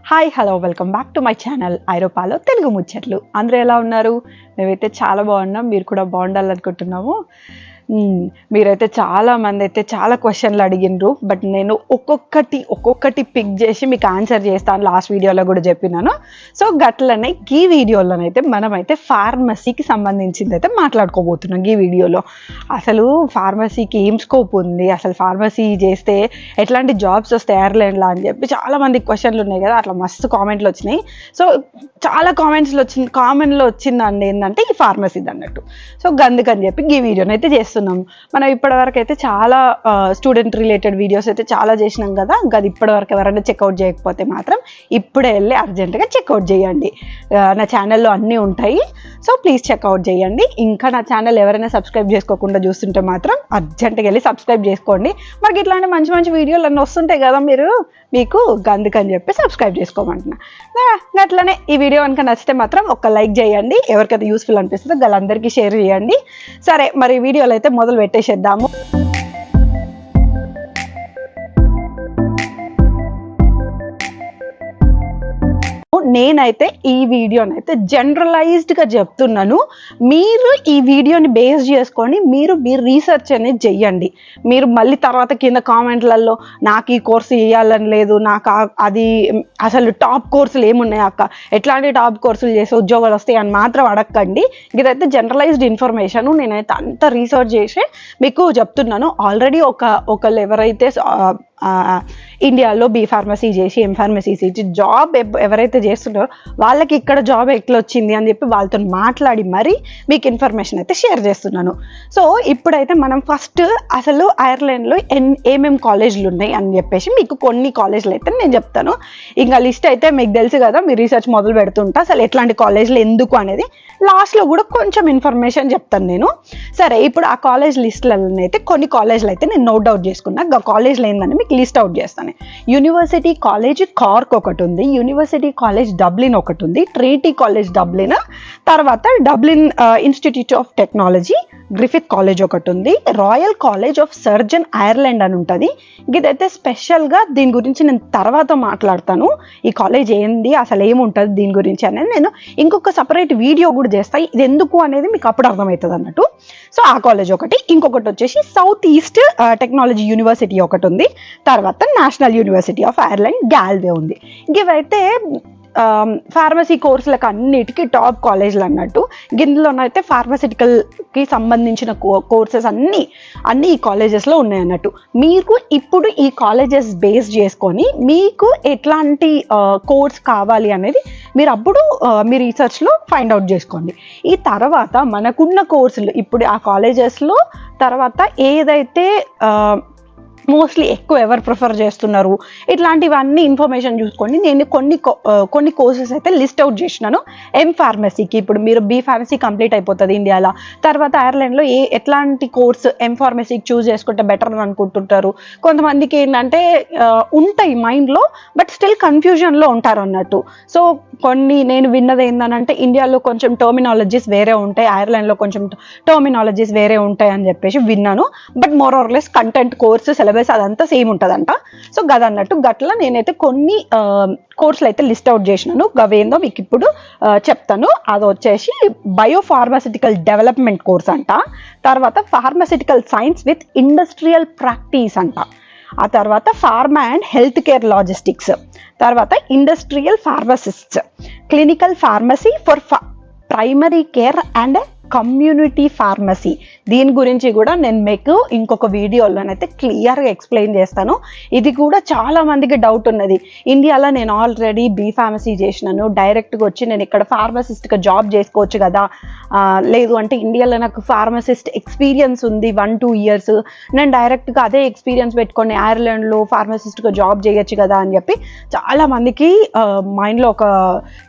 Hi hello welcome back to my channel ఐరోపాలో తెలుగు ముచ్చట్లు. అందరూ ఎలా ఉన్నారు? మేమైతే చాలా బాగున్నాం, మీరు కూడా బాగుండాలనుకుంటున్నాము. మీరైతే చాలామంది అయితే చాలా క్వశ్చన్లు అడిగినారు, బట్ నేను ఒక్కొక్కటి పిక్ చేసి మీకు ఆన్సర్ చేస్తాను. లాస్ట్ వీడియోలో కూడా చెప్పినాను. సో గట్లనే ఈ వీడియోలోనైతే మనమైతే ఫార్మసీకి సంబంధించింది అయితే మాట్లాడుకోబోతున్నాం. ఈ వీడియోలో అసలు ఫార్మసీకి ఏం స్కోప్ ఉంది, అసలు ఫార్మసీ చేస్తే ఎట్లాంటి జాబ్స్ వస్తాయి ఎయిర్లైన్లో అని చెప్పి చాలామంది క్వశ్చన్లు ఉన్నాయి కదా, అట్లా మస్తు కామెంట్లు వచ్చినాయి. సో చాలా కామెంట్లో వచ్చిందండి ఏంటంటే ఈ ఫార్మసీది అన్నట్టు. సో అందుకని చెప్పి ఈ వీడియోని అయితే చేస్తున్నాం. మనం ఇప్పటివరకు అయితే చాలా స్టూడెంట్ రిలేటెడ్ వీడియోస్ అయితే చాలా చేసినాం కదా. అది ఇప్పటివరకు ఎవరైనా చెక్అవుట్ చేయకపోతే మాత్రం ఇప్పుడే వెళ్ళి అర్జెంటుగా చెక్అవుట్ చేయండి. నా ఛానల్లో అన్నీ ఉంటాయి, సో ప్లీజ్ చెక్అవుట్ చేయండి. ఇంకా నా ఛానల్ ఎవరైనా సబ్స్క్రైబ్ చేసుకోకుండా చూస్తుంటే మాత్రం అర్జెంటుగా వెళ్ళి సబ్స్క్రైబ్ చేసుకోండి. మనకి ఇట్లాంటి మంచి మంచి వీడియోలు అన్నీ వస్తుంటాయి కదా, మీకు అందుకని చెప్పి సబ్స్క్రైబ్ చేసుకోమంటున్నా. అట్లనే ఈ వీడియో కనుక నచ్చితే మాత్రం ఒక లైక్ చేయండి. ఎవరికైతే యూస్ఫుల్ అనిపిస్తుందో వాళ్ళందరికీ షేర్ చేయండి. సరే, మరి వీడియోలో అయితే మొదలు పెట్టేసేద్దాము. నేనైతే ఈ వీడియోనైతే జనరలైజ్డ్గా చెప్తున్నాను. మీరు ఈ వీడియోని బేస్ చేసుకొని మీరు రీసెర్చ్ అనేది చెయ్యండి. మీరు మళ్ళీ తర్వాత కింద కామెంట్లలో నాకు ఈ కోర్సు చేయాలని లేదు, నాకు అది అసలు టాప్ కోర్సులు ఏమున్నాయి అక్క, ఎట్లాంటి టాప్ కోర్సులు చేసి ఉద్యోగాలు వస్తాయి అని మాత్రం అడగండి. ఇదైతే జనరలైజ్డ్ ఇన్ఫర్మేషన్. నేనైతే అంత రీసెర్చ్ చేసి మీకు చెప్తున్నాను. ఆల్రెడీ ఒకళ్ళు ఎవరైతే ఇండియాలో బీ ఫార్మసీ చేసి ఎం ఫార్మసీ చేసి జాబ్ ఎవరైతే చేస్తున్నారో వాళ్ళకి ఇక్కడ జాబ్ ఎట్లా వచ్చింది అని చెప్పి వాళ్ళతో మాట్లాడి మరీ మీకు ఇన్ఫర్మేషన్ అయితే షేర్ చేస్తున్నాను. సో ఇప్పుడైతే మనం ఫస్ట్ అసలు ఐర్లాండ్లో ఏమేమి కాలేజీలు ఉన్నాయి అని చెప్పేసి మీకు కొన్ని కాలేజీలు అయితే నేను చెప్తాను. ఇంకా లిస్ట్ అయితే మీకు తెలుసు కదా, మీరు రీసెర్చ్ మొదలు పెడుతుంటా అసలు ఎట్లాంటి కాలేజీలు ఎందుకు అనేది లాస్ట్లో కూడా కొంచెం ఇన్ఫర్మేషన్ చెప్తాను నేను. సరే, ఇప్పుడు ఆ కాలేజ్ లిస్టులలో అయితే కొన్ని కాలేజీలు అయితే నేను నోట్ అవుట్ చేసుకున్నా. ఆ కాలేజీలు ఏందని మీకు లిస్ట్ అవుట్ చేస్తాను. యూనివర్సిటీ కాలేజ్ కార్క్ ఒకటి ఉంది, యూనివర్సిటీ కాలేజ్ డబ్లిన్ ఒకటి ఉంది, ట్రినిటీ కాలేజ్ డబ్లిన్, తర్వాత Dublin institute of technology Griffith college ఒకటి ఉంది, royal college of surgeon Ireland అని ఉంటుంది. ఇదైతే స్పెషల్గా దీని గురించి నేను తర్వాత మాట్లాడతాను. ఈ కాలేజ్ ఏంది, అసలు ఏముంటుంది దీని గురించి అనేది నేను ఇంకొక సపరేట్ వీడియో కూడా చేస్తాను. ఇది ఎందుకు అనేది మీకు అప్పుడు అర్థమవుతుంది అన్నట్టు. సో ఆ కాలేజ్ ఒకటి. ఇంకొకటి వచ్చేసి సౌత్ ఈస్ట్ టెక్నాలజీ యూనివర్సిటీ ఒకటి ఉంది, తర్వాత నేషనల్ యూనివర్సిటీ ఆఫ్ ఐర్లాండ్ గాల్వే ఉంది. ఇవైతే ఫార్మసీ కోర్సులకు అన్నిటికీ టాప్ కాలేజీలు అన్నట్టు. గిన్నెలోనైతే ఫార్మసిటికల్కి సంబంధించిన కోర్సెస్ అన్నీ ఈ కాలేజెస్లో ఉన్నాయన్నట్టు. మీకు ఇప్పుడు ఈ కాలేజెస్ బేస్ చేసుకొని మీకు ఎట్లాంటి కోర్స్ కావాలి అనేది మీరు అప్పుడు మీ రీసెర్చ్లో ఫైండ్ అవుట్ చేసుకోండి. ఈ తర్వాత మనకున్న కోర్సులు ఇప్పుడు ఆ కాలేజెస్లో తర్వాత ఏదైతే మోస్ట్లీ ఎక్కువ ఎవరు ప్రిఫర్ చేస్తున్నారు ఇట్లాంటివన్నీ ఇన్ఫర్మేషన్ చూసుకోండి. నేను కొన్ని కోర్సెస్ అయితే లిస్ట్ అవుట్ చేసినాను. ఎం ఫార్మసీకి ఇప్పుడు మీరు బీ ఫార్మసీ కంప్లీట్ అయిపోతుంది ఇండియాలో, తర్వాత ఐర్లాండ్లో ఎట్లాంటి కోర్స్ ఎం ఫార్మసీకి చూస్ చేసుకుంటే బెటర్ అని అనుకుంటుంటారు. కొంతమందికి ఏంటంటే ఉంటాయి మైండ్లో, బట్ స్టిల్ కన్ఫ్యూజన్లో ఉంటారు అన్నట్టు. సో నేను విన్నది ఏంటంటే ఇండియాలో కొంచెం టర్మినాలజీస్ వేరే ఉంటాయి, ఐర్లాండ్లో కొంచెం టర్మినాలజీస్ వేరే ఉంటాయి అని చెప్పేసి విన్నాను. But more or less content course syllabus అదంతా సేమ్ ఉంటుందంట. సో గదన్నట్టు గట్ల నేనైతే కొన్ని కోర్సులు అయితే లిస్ట్ అవుట్ చేసినాను. అవేందో మీకు ఇప్పుడు చెప్తాను. అది వచ్చేసి బయోఫార్మాసిటికల్ డెవలప్మెంట్ కోర్స్ అంట, తర్వాత pharmaceutical science with industrial practice అంట, ఆ తర్వాత pharma and health care logistics, తర్వాత industrial pharmacists, clinical pharmacy for primary care and community pharmacy. దీని గురించి కూడా నేను మీకు ఇంకొక వీడియోలోనైతే క్లియర్గా ఎక్స్ప్లెయిన్ చేస్తాను. ఇది కూడా చాలా మందికి డౌట్ ఉన్నది. ఇండియాలో నేను ఆల్రెడీ బీ ఫార్మసీ చేసినాను, డైరెక్ట్గా వచ్చి నేను ఇక్కడ ఫార్మసిస్ట్గా జాబ్ చేసుకోవచ్చు కదా, లేదు అంటే ఇండియాలో నాకు ఫార్మసిస్ట్ ఎక్స్పీరియన్స్ ఉంది 1-2 years, నేను డైరెక్ట్గా అదే ఎక్స్పీరియన్స్ పెట్టుకొని ఐర్లాండ్లో ఫార్మసిస్ట్గా జాబ్ చేయొచ్చు కదా అని చెప్పి చాలామందికి మైండ్లో ఒక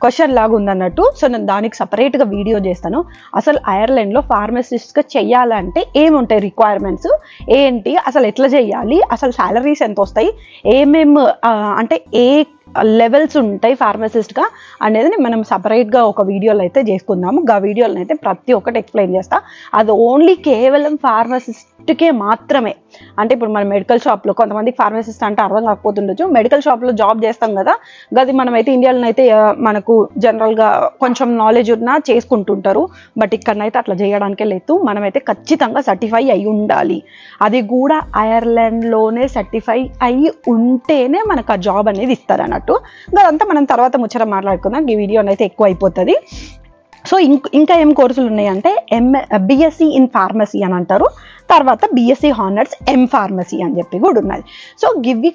క్వశ్చన్ లాగా ఉందన్నట్టు. సో నేను దానికి సపరేట్గా వీడియో చేస్తాను. అసలు ఐర్లాండ్లో ఫార్మసిస్ట్గా చెయ్యాలంటే ఏముంటాయి రిక్వైర్మెంట్స్ ఏంటి, అసలు ఎట్లా చేయాలి, అసలు సాలరీస్ ఎంత వస్తాయి, ఏమేమి అంటే ఏ లెవెల్స్ ఉంటాయి ఫార్మసిస్ట్గా అనేది మనం సపరేట్గా ఒక వీడియోలో అయితే చేసుకుందాము. ఆ వీడియోలో అయితే ప్రతి ఒక్కటి ఎక్స్ప్లెయిన్ చేస్తా. అది ఓన్లీ కేవలం ఫార్మసిస్ట్కే మాత్రమే. అంటే ఇప్పుడు మన మెడికల్ షాప్లో కొంతమందికి ఫార్మసిస్ట్ అంటే అర్థం కాకపోతుండొచ్చు, మెడికల్ షాప్లో జాబ్ చేస్తాం కదా, గది మనమైతే ఇండియాలో అయితే మనకు జనరల్గా కొంచెం నాలెడ్జ్ ఉన్నా చేసుకుంటుంటారు. బట్ ఇక్కడనైతే అట్లా చేయడానికే లేదు. మనమైతే ఖచ్చితంగా సర్టిఫై అయి ఉండాలి. అది కూడా ఐర్లాండ్లోనే సర్టిఫై అయి ఉంటేనే మనకు ఆ జాబ్ అనేది ఇస్తారన్నట్టు. అదంతా మనం తర్వాత ముచ్చట మాట్లాడుకుందాం, ఈ వీడియో అయితే ఎక్కువ అయిపోతుంది. సో ఇంకా ఏం కోర్సులు ఉన్నాయంటే బిఎస్సి ఇన్ ఫార్మసీ అని అంటారు, తర్వాత బిఎస్సి హానర్స్ ఫార్మసీ అని చెప్పి కూడా ఉన్నది. సో గివి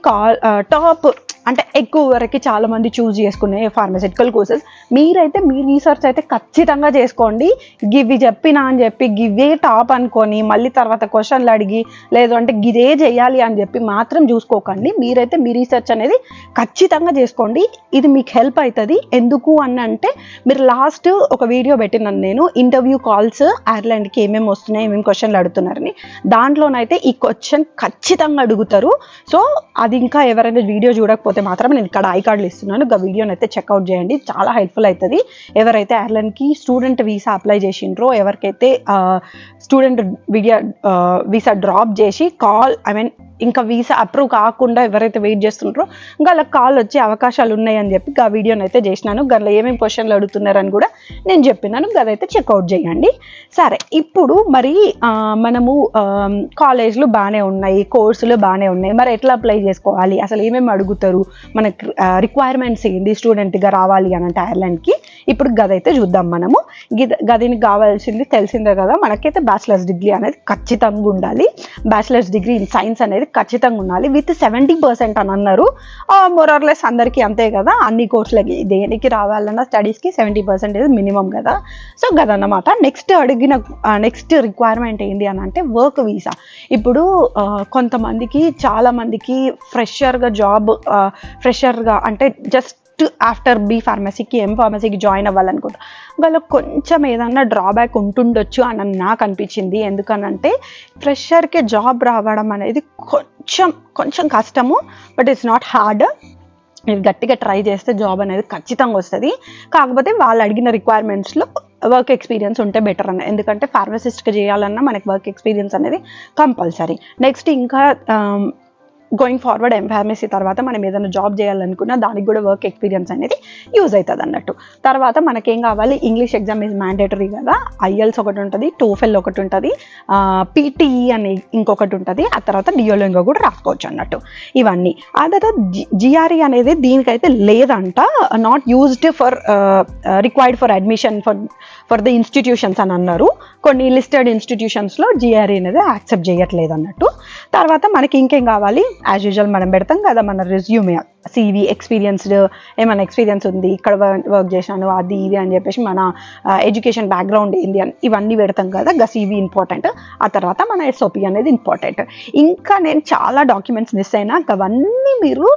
టాప్ అంటే ఎక్కువ వరకు చాలా మంది చూస్ చేసుకునే ఫార్మసిటికల్ కోర్సెస్. మీరైతే మీ రీసెర్చ్ అయితే ఖచ్చితంగా చేసుకోండి. గివి చెప్పినా అని చెప్పి గివే టాప్ అనుకొని మళ్ళీ తర్వాత క్వశ్చన్లు అడిగి లేదు అంటే గిదే చేయాలి అని చెప్పి మాత్రం చూసుకోకండి. మీరైతే మీ రీసెర్చ్ అనేది ఖచ్చితంగా చేసుకోండి. ఇది మీకు హెల్ప్ అవుతుంది. ఎందుకు అని అంటే మీరు లాస్ట్ ఒక వీడియో పెట్టినాను నేను, ఇంటర్వ్యూ కాల్స్ ఐర్లాండ్కి ఏమేమి వస్తున్నాయి, ఏమేమి క్వశ్చన్లు అడుగుతున్నారని. దాంట్లోనైతే ఈ క్వశ్చన్ ఖచ్చితంగా అడుగుతారు. సో అది ఇంకా ఎవరైనా వీడియో చూడకపోతే మాత్రం నేను ఇక్కడ ఐ కార్డులు ఇస్తున్నాను, ఆ వీడియోని అయితే చెక్అవుట్ చేయండి, చాలా హెల్ప్ఫుల్ అవుతుంది. ఎవరైతే ఐర్లాండ్కి స్టూడెంట్ వీసా అప్లై చేసిండ్రో, ఎవరికైతే స్టూడెంట్ వీసా డ్రాప్ చేసి ఇంకా వీసా అప్రూవ్ కాకుండా ఎవరైతే వెయిట్ చేస్తుంటారో వాళ్ళకి కాల్ వచ్చే అవకాశాలు ఉన్నాయని చెప్పి ఆ వీడియోని అయితే చేసినాను. దానిలో ఏమేమి క్వశ్చన్లు అడుగుతున్నారని కూడా నేను చెప్పినాను, అదైతే చెక్అవుట్ చేయండి. సరే, ఇప్పుడు మరి మనము కాలేజ్లు బాగానే ఉన్నాయి, కోర్సులు బాగానే ఉన్నాయి, మరి ఎట్లా అప్లై చేసుకోవాలి, అసలు ఏమేమి అడుగుతారు, మనకి రిక్వైర్మెంట్స్ ఏంటి స్టూడెంట్గా రావాలి అని అంటే ఐర్లాండ్కి. ఇప్పుడు గదైతే చూద్దాం మనము. గదినికి కావాల్సింది తెలిసిందే కదా, మనకైతే బ్యాచిలర్స్ డిగ్రీ అనేది ఖచ్చితంగా ఉండాలి. బ్యాచిలర్స్ డిగ్రీ ఇన్ సైన్స్ అనేది ఖచ్చితంగా ఉండాలి విత్ 70% అని అన్నారు. మోరార్లెస్ అందరికీ అంతే కదా, అన్ని కోర్సులకి దేనికి రావాలన్నా స్టడీస్కి 70% మినిమం కదా. సో గదన్నమాట. నెక్స్ట్ రిక్వైర్మెంట్ ఏంటి అని అంటే వర్క్ వీసా. ఇప్పుడు కొంతమందికి చాలా మందికి ఫ్రెషర్గా అంటే జస్ట్ ఆఫ్టర్ బి ఫార్మసీకి ఫార్మసీకి జాయిన్ అవ్వాలనుకుంటా, వాళ్ళకి కొంచెం ఏదన్నా డ్రాబ్యాక్ ఉంటుండొచ్చు అని నాకు అనిపించింది. ఎందుకనంటే ఫ్రెషర్కి జాబ్ రావడం అనేది కొంచెం కష్టము, బట్ ఇట్స్ నాట్ హార్డ్. మీరు గట్టిగా ట్రై చేస్తే జాబ్ అనేది ఖచ్చితంగా వస్తుంది. కాకపోతే వాళ్ళు అడిగిన రిక్వైర్మెంట్స్లో వర్క్ ఎక్స్పీరియన్స్ ఉంటే బెటర్ అన్న, ఎందుకంటే ఫార్మసిస్ట్గా చేయాలన్నా మనకి వర్క్ ఎక్స్పీరియన్స్ అనేది కంపల్సరీ. నెక్స్ట్ ఇంకా గోయింగ్ ఫార్వర్డ్ ఫార్మసీ తర్వాత మనం ఏదైనా జాబ్ చేయాలనుకున్నా దానికి కూడా వర్క్ ఎక్స్పీరియన్స్ అనేది యూజ్ అవుతుంది అన్నట్టు. తర్వాత మనకేం కావాలి, ఇంగ్లీష్ ఎగ్జామ్ ఈజ్ మ్యాండేటరీ కదా, ఐఎల్స్ ఒకటి ఉంటుంది, టోఫెల్ ఒకటి ఉంటుంది, పీటీఈ అని ఇంకొకటి ఉంటుంది, ఆ తర్వాత డియోలింగో కూడా రాసుకోవచ్చు అన్నట్టు. ఇవన్నీ ఆ తర్వాత జిఆర్ఈ అనేది దీనికైతే లేదంట, not used required for admission for the institutions అని అన్నారు. కొన్ని లిస్టెడ్ ఇన్స్టిట్యూషన్స్లో జిఆర్ఈ అనేది యాక్సెప్ట్ చేయట్లేదు అన్నట్టు. తర్వాత మనకి ఇంకేం కావాలి, యాజ్ యూజువల్ మనం పెడతాం కదా మన రెజ్యూమే, సివి, ఎక్స్పీరియన్స్డ్, ఏమైనా ఎక్స్పీరియన్స్ ఉంది, ఇక్కడ వర్క్ చేశాను, అది ఇది అని చెప్పేసి మన ఎడ్యుకేషన్ బ్యాక్గ్రౌండ్ ఏంది అని ఇవన్నీ పెడతాం కదా, సివి ఇంపార్టెంట్. ఆ తర్వాత మన ఎస్ఓపి అనేది ఇంపార్టెంట్. ఇంకా నేను చాలా డాక్యుమెంట్స్ మిస్ అయినా, అవన్నీ మీరు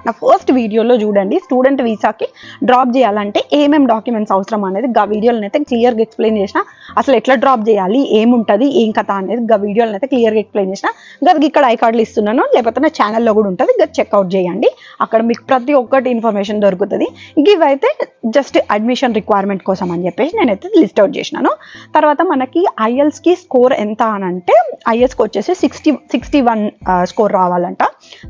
నా ఫస్ట్ వీడియోలో చూడండి. స్టూడెంట్ వీసాకి డ్రాప్ చేయాలంటే ఏమేమి డాక్యుమెంట్స్ అవసరం అనేది ఆ వీడియోలో అయితే క్లియర్గా ఎక్స్ప్లెయిన్ చేసిన, అసలు ఎట్లా డ్రాప్ చేయాలి, ఏముంటుంది, ఏం కథ అనేది ఆ వీడియోలో అయితే క్లియర్గా ఎక్స్ప్లెయిన్ చేసిన. గది ఇక్కడ ఐ కార్డులు ఇస్తున్నాను, లేకపోతే నా ఛానల్లో కూడా ఉంటుంది, గది చెక్అవుట్ చేయండి. అక్కడ మీకు ప్రతి ఒక్కటి ఇన్ఫర్మేషన్ దొరుకుతుంది. ఇవైతే జస్ట్ అడ్మిషన్ రిక్వైర్మెంట్ కోసం అని చెప్పేసి నేనైతే లిస్ట్ అవుట్ చేసినాను. తర్వాత మనకి ఐఎల్స్కి స్కోర్ ఎంత అని అంటే ఐఎల్స్కి వచ్చేసి 61 స్కోర్ రావాలంట.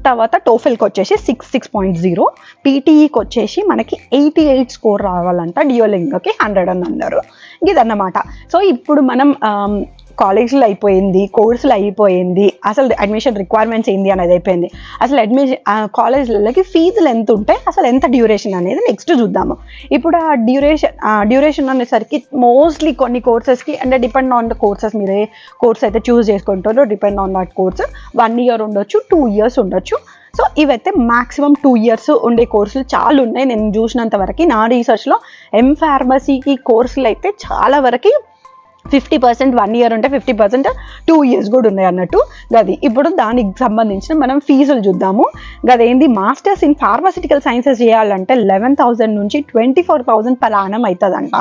తర్వాత టోఫెల్కి వచ్చేసి 6.0, పీటీఈకి వచ్చేసి మనకి 88 స్కోర్ రావాలంట, డియోలింగోకి 100 అని అన్నారు. ఇదన్నమాట. సో ఇప్పుడు మనం కాలేజ్లో అయిపోయింది, కోర్సులు అయిపోయింది, అసలు అడ్మిషన్ రిక్వైర్మెంట్స్ ఏంది అనేది అయిపోయింది. అసలు కాలేజ్లకి ఫీజులు ఎంత ఉంటాయి, అసలు ఎంత డ్యూరేషన్ అనేది నెక్స్ట్ చూద్దాము. ఇప్పుడు ఆ డ్యూరేషన్ అనేసరికి మోస్ట్లీ కొన్ని కోర్సెస్కి అంటే డిపెండ్ ఆన్ ద కోర్సెస్, మీరు ఏ కోర్స్ అయితే చూస్ చేసుకుంటారో depend on that course 1 year ఉండొచ్చు, 2 years ఉండొచ్చు. సో ఇవైతే మ్యాక్సిమం 2 years ఉండే కోర్సులు చాలా ఉన్నాయి నేను చూసినంత వరకు. నా రీసెర్చ్లో ఫార్మసీకి కోర్సులు అయితే చాలా వరకు 50% 1 year ఉంటే 50% 2 years కూడా ఉన్నాయి అన్నట్టు. గది ఇప్పుడు దానికి సంబంధించిన మనం ఫీజులు చూద్దాము. గదేంది, మాస్టర్స్ ఇన్ ఫార్మాసిటికల్ సైన్సెస్ చేయాలంటే 11,000 నుంచి 24,000 per annum అవుతుందంట.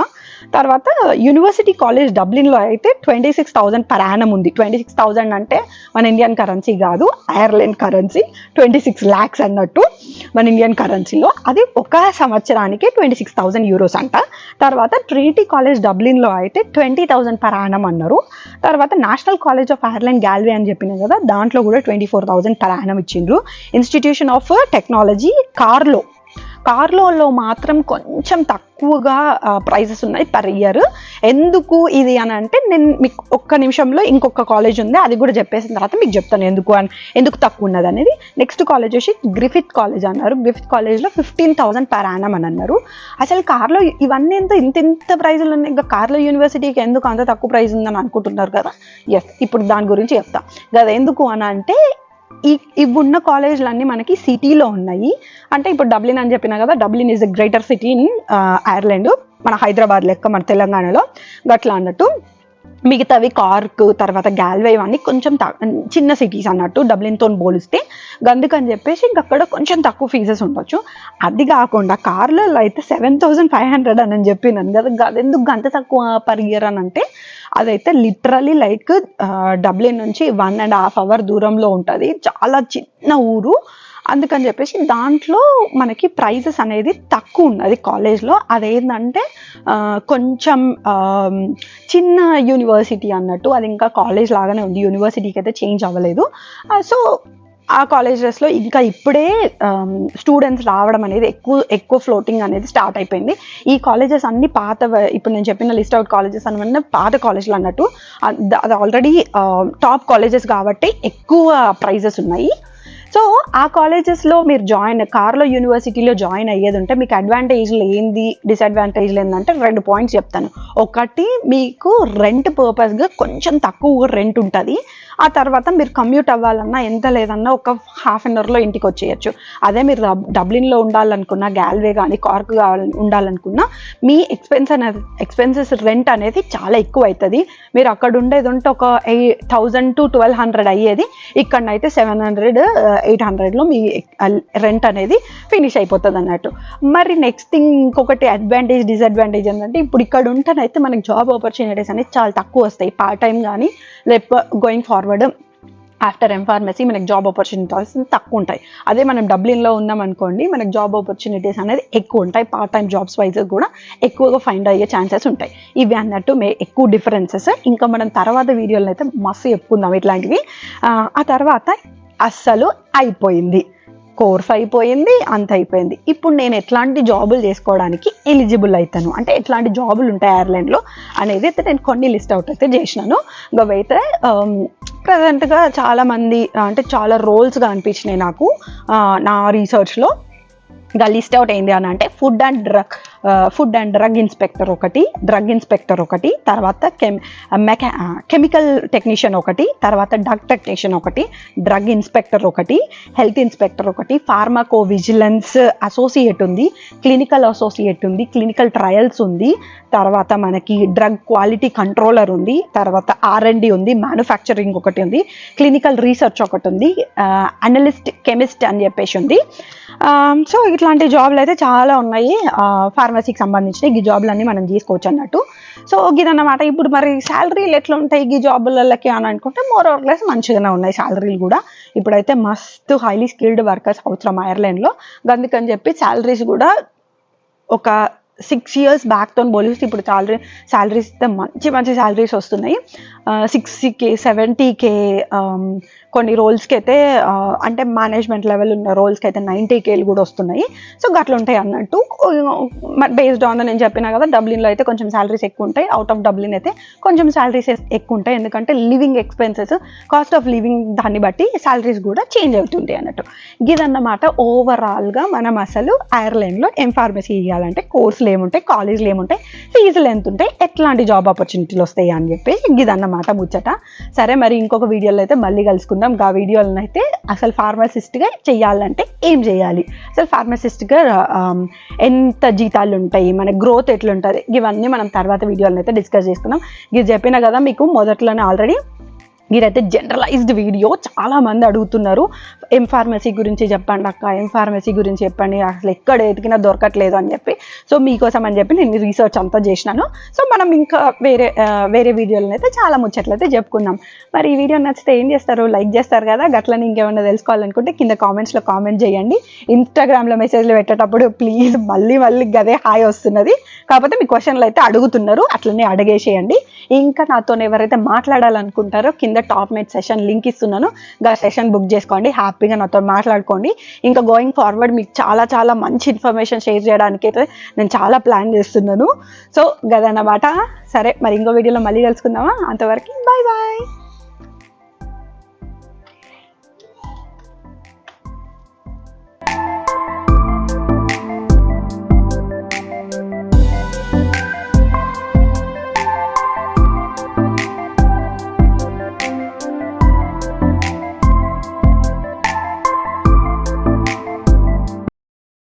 తర్వాత యూనివర్సిటీ కాలేజ్ డబ్లిన్లో అయితే 26,000 per annum ఉంది. 26,000 అంటే మన ఇండియన్ కరెన్సీ కాదు, ఐర్లాండ్ కరెన్సీ. 26 lakhs అన్నట్టు మన ఇండియన్ కరెన్సీలో. అది ఒక సంవత్సరానికి 26,000 euros అంట. తర్వాత ట్రినిటీ కాలేజ్ డబ్లిన్లో అయితే 20,000 per annum అన్నారు. తర్వాత national college of Ireland Galway అని చెప్పిన కదా, దాంట్లో కూడా 24,000 per annum ఇచ్చిండ్రు. ఇన్స్టిట్యూషన్ ఆఫ్ టెక్నాలజీ కార్లో మాత్రం కొంచెం తక్కువగా ప్రైజెస్ ఉన్నాయి పర్ ఇయర్. ఎందుకు ఇది అని అంటే నేను మీకు ఒక్క నిమిషంలో ఇంకొక కాలేజ్ ఉంది, అది కూడా చెప్పేసిన తర్వాత మీకు చెప్తాను ఎందుకు తక్కువ ఉన్నది అనేది. నెక్స్ట్ కాలేజ్ వచ్చి గ్రిఫిత్ కాలేజ్ అన్నారు. గ్రిఫిత్ కాలేజ్లో 15,000 per annum అని అన్నారు. అసలు కార్లో ఇవన్నీ ఇంత ప్రైజులు ఉన్నాయి, ఇంకా కార్లో యూనివర్సిటీకి ఎందుకు అంత తక్కువ ప్రైజ్ ఉందని అనుకుంటున్నారు కదా. ఎస్, ఇప్పుడు దాని గురించి చెప్తా కదా. ఎందుకు అని అంటే ఇవి ఉన్న కాలేజ్లన్నీ మనకి సిటీలో ఉన్నాయి. అంటే ఇప్పుడు డబ్లిన్ అని చెప్పినా కదా, Dublin is the greater city in Ireland, మన హైదరాబాద్ లెక్క మన తెలంగాణలో గట్లా అన్నట్టు. మిగతావి కార్క్ తర్వాత గ్యాల్వే ఇవన్నీ కొంచెం చిన్న సిటీస్ అన్నట్టు డబ్లిన్తో పోలిస్తే. అందుకని చెప్పేసి ఇంకక్కడ కొంచెం తక్కువ ఫీజెస్ ఉండొచ్చు. అది కాకుండా కార్లలో అయితే 7,500 అని చెప్పినాను కదా, ఎందుకు అంత తక్కువ పర్ ఇయర్ అని అంటే అదైతే లిటరలీ లైక్ డబ్లిన్ నుంచి 1.5 hour దూరంలో ఉంటుంది, చాలా చిన్న ఊరు. అందుకని చెప్పేసి దాంట్లో మనకి ప్రైజెస్ అనేది తక్కువ ఉన్నది కాలేజ్లో. అదేంటంటే కొంచెం చిన్న యూనివర్సిటీ అన్నట్టు, అది ఇంకా కాలేజ్ లాగానే ఉంది, యూనివర్సిటీకి అయితే చేంజ్ అవ్వలేదు. సో ఆ కాలేజెస్లో ఇంకా ఇప్పుడే స్టూడెంట్స్ రావడం అనేది ఎక్కువ ఫ్లోటింగ్ అనేది స్టార్ట్ అయిపోయింది. ఈ కాలేజెస్ అన్ని పాత, ఇప్పుడు నేను చెప్పిన లిస్ట్ అవుట్ కాలేజెస్ అన్న పాత కాలేజ్లు అన్నట్టు. అది ఆల్రెడీ టాప్ కాలేజెస్ కాబట్టి ఎక్కువ ప్రైజెస్ ఉన్నాయి. సో ఆ కాలేజెస్లో మీరు కార్లో యూనివర్సిటీలో జాయిన్ అయ్యేది ఉంటే మీకు అడ్వాంటేజ్లు ఏంది, డిసడ్వాంటేజ్లు ఏంటంటే 2 points చెప్తాను. ఒకటి, మీకు రెంట్ పర్పస్గా కొంచెం తక్కువ రెంట్ ఉంటుంది. ఆ తర్వాత మీరు కమ్యూట్ అవ్వాలన్నా ఎంత లేదన్నా ఒక ½ an hourలో ఇంటికి వచ్చేయచ్చు. అదే మీరు డబ్లిన్లో ఉండాలనుకున్నా, గ్యాల్వే కానీ కార్క్ ఉండాలనుకున్నా మీ ఎక్స్పెన్సెస్ రెంట్ అనేది చాలా ఎక్కువ అవుతుంది. మీరు అక్కడ ఉండేది ఉంటే ఒక 8,000 to 1,200 అయ్యేది, ఇక్కడనైతే 700-800లో మీ రెంట్ అనేది ఫినిష్ అయిపోతుంది అన్నట్టు. మరి నెక్స్ట్ థింగ్ ఇంకొకటి అడ్వాంటేజ్ డిసడ్వాంటేజ్ ఏంటంటే ఇప్పుడు ఇక్కడ ఉంటేనైతే మనకి జాబ్ ఆపర్చునిటీస్ అనేది చాలా తక్కువ వస్తాయి. పార్ట్ టైం కానీ లేకపోతే గోయింగ్ ఫార్వర్డ్ ఆఫ్టర్ ఎంఫార్మసీ మనకి జాబ్ ఆపర్చునిటీస్ తక్కువ ఉంటాయి. అదే మనం డబ్లిన్లో ఉన్నాం అనుకోండి, మనకి జాబ్ ఆపర్చునిటీస్ అనేది ఎక్కువ ఉంటాయి. పార్ట్ టైం జాబ్స్ వైజ్ కూడా ఎక్కువగా ఫైండ్ అయ్యే ఛాన్సెస్ ఉంటాయి. ఇవి అన్నట్టు ఎక్కువ డిఫరెన్సెస్. ఇంకా మనం తర్వాత వీడియోలో అయితే మస్తు చెప్పుకుందాం ఇట్లాంటివి. ఆ తర్వాత అస్సలు అయిపోయింది, కోర్స్ అయిపోయింది, అంత అయిపోయింది. ఇప్పుడు నేను ఎట్లాంటి జాబులు చేసుకోవడానికి ఎలిజిబుల్ అవుతాను, అంటే ఎట్లాంటి జాబులు ఉంటాయి ఐర్లాండ్లో అనేది అయితే నేను కొన్ని లిస్ట్ అవుట్ అయితే చేసినాను. అవైతే ప్రజెంట్గా చాలామంది అంటే చాలా రోల్స్గా అనిపించినాయి నాకు నా రీసెర్చ్లో. ఇంకా లిస్ట్ అవుట్ ఏంది అని అంటే ఫుడ్ అండ్ డ్రగ్ ఇన్స్పెక్టర్ ఒకటి, తర్వాత కెమికల్ టెక్నీషియన్ ఒకటి, తర్వాత డ్రగ్ టెక్నీషియన్ ఒకటి, డ్రగ్ ఇన్స్పెక్టర్ ఒకటి, హెల్త్ ఇన్స్పెక్టర్ ఒకటి, ఫార్మాకో విజిలెన్స్ అసోసియేట్ ఉంది, క్లినికల్ అసోసియేట్ ఉంది, క్లినికల్ ట్రయల్స్ ఉంది, తర్వాత మనకి డ్రగ్ క్వాలిటీ కంట్రోలర్ ఉంది, తర్వాత R&D ఉంది, మ్యానుఫ్యాక్చరింగ్ ఒకటి ఉంది, క్లినికల్ రీసెర్చ్ ఒకటి ఉంది, అనలిస్ట్ కెమిస్ట్ అని చెప్పేసి ఉంది. సో ఇట్లాంటి జాబ్లు అయితే చాలా ఉన్నాయి ఫార్మసీకి సంబంధించిన. ఈ జాబ్లన్నీ మనం చేసుకోవచ్చు అన్నట్టు. సో ఇదన్నమాట. ఇప్పుడు మరి శాలరీలు ఎట్లా ఉంటాయి ఈ జాబులకి అని అనుకుంటే మోర్ ఆర్ లెస్ మంచిగానే ఉన్నాయి శాలరీలు కూడా. ఇప్పుడైతే మస్తు హైలీ స్కిల్డ్ వర్కర్స్ అవసరం ఐర్లాండ్లో. అందుకని చెప్పి శాలరీస్ కూడా ఒక 6 years బ్యాక్తో పోలిస్తే ఇప్పుడు శాలరీస్ అయితే మంచి శాలరీస్ వస్తున్నాయి. 60K 70K, కొన్ని రోల్స్కి అయితే అంటే మేనేజ్మెంట్ లెవెల్ ఉన్న రోల్స్కి అయితే 90K కూడా వస్తున్నాయి. సో గట్లా ఉంటాయి అన్నట్టు. బేస్డ్ ఆన్ నేను చెప్పినా కదా, డబ్లిన్లో అయితే కొంచెం శాలరీస్ ఎక్కువ ఉంటాయి, అవుట్ ఆఫ్ డబ్లిన్ అయితే కొంచెం శాలరీస్ ఎక్కువ ఉంటాయి. ఎందుకంటే living expenses, cost of living దాన్ని బట్టి శాలరీస్ కూడా చేంజ్ అవుతుంటాయి అన్నట్టు. ఇదన్నమాట ఓవరాల్గా మనం అసలు ఐర్లాండ్లో ఫార్మసీ చేయాలంటే కోర్సులు ఏముంటాయి, కాలేజీలు ఏముంటాయి, ఫీజులు ఎంత ఉంటాయి, ఎట్లాంటి జాబ్ ఆపర్చునిటీలు వస్తాయి అని చెప్పి ఇదన్నమాట ముచ్చట. సరే, మరి ఇంకొక వీడియోలో అయితే మళ్ళీ కలుసుకుందాం. ఆ వీడియోలను అయితే అసలు ఫార్మసిస్ట్గా చేయాలంటే ఏం చేయాలి, అసలు ఫార్మసిస్ట్గా ఎంత జీతాలు ఉంటాయి, మన గ్రోత్ ఎట్లుంటుంది, ఇవన్నీ మనం తర్వాత వీడియోలను అయితే డిస్కస్ చేసుకుందాం. ఇది చెప్పినా కదా మీకు మొదట్లోనే ఆల్రెడీ ఇదైతే జనరలైజ్డ్ వీడియో. చాలా మంది అడుగుతున్నారు ఫార్మసీ గురించి చెప్పండి అక్క, ఫార్మసీ గురించి చెప్పండి, అసలు ఎక్కడ ఎతికినా దొరకట్లేదు అని చెప్పి. సో మీకోసం అని చెప్పి నేను రీసెర్చ్ అంతా చేసినాను. సో మనం ఇంకా వేరే వీడియోలను అయితే చాలా ముచ్చట్లు అయితే చెప్పుకుందాం. మరి ఈ వీడియో నచ్చితే ఏం చేస్తారు? లైక్ చేస్తారు కదా. గట్లని ఇంకేమన్నా తెలుసుకోవాలనుకుంటే కింద కామెంట్స్లో కామెంట్ చేయండి. ఇన్స్టాగ్రామ్లో మెసేజ్లు పెట్టేటప్పుడు ప్లీజ్ మళ్ళీ గదే హాయ్ వస్తున్నది. కాకపోతే మీ క్వశ్చన్లు అయితే అడుగుతున్నారు, అట్లనే అడిగేసేయండి. ఇంకా నాతో ఎవరైతే మాట్లాడాలనుకుంటారో కింద టాప్ మేట్ సెషన్ లింక్ ఇస్తున్నాను, గా సెషన్ బుక్ చేసుకోండి, హ్యాపీగా నాతో మాట్లాడుకోండి. ఇంకా గోయింగ్ ఫార్వర్డ్ మీకు చాలా మంచి ఇన్ఫర్మేషన్ షేర్ చేయడానికి అయితే నేను చాలా ప్లాన్ చేస్తున్నాను. సో గదన్నమాట. సరే మరి ఇంకో వీడియోలో మళ్ళీ కలుసుకుందామా? అంతవరకు బాయ్.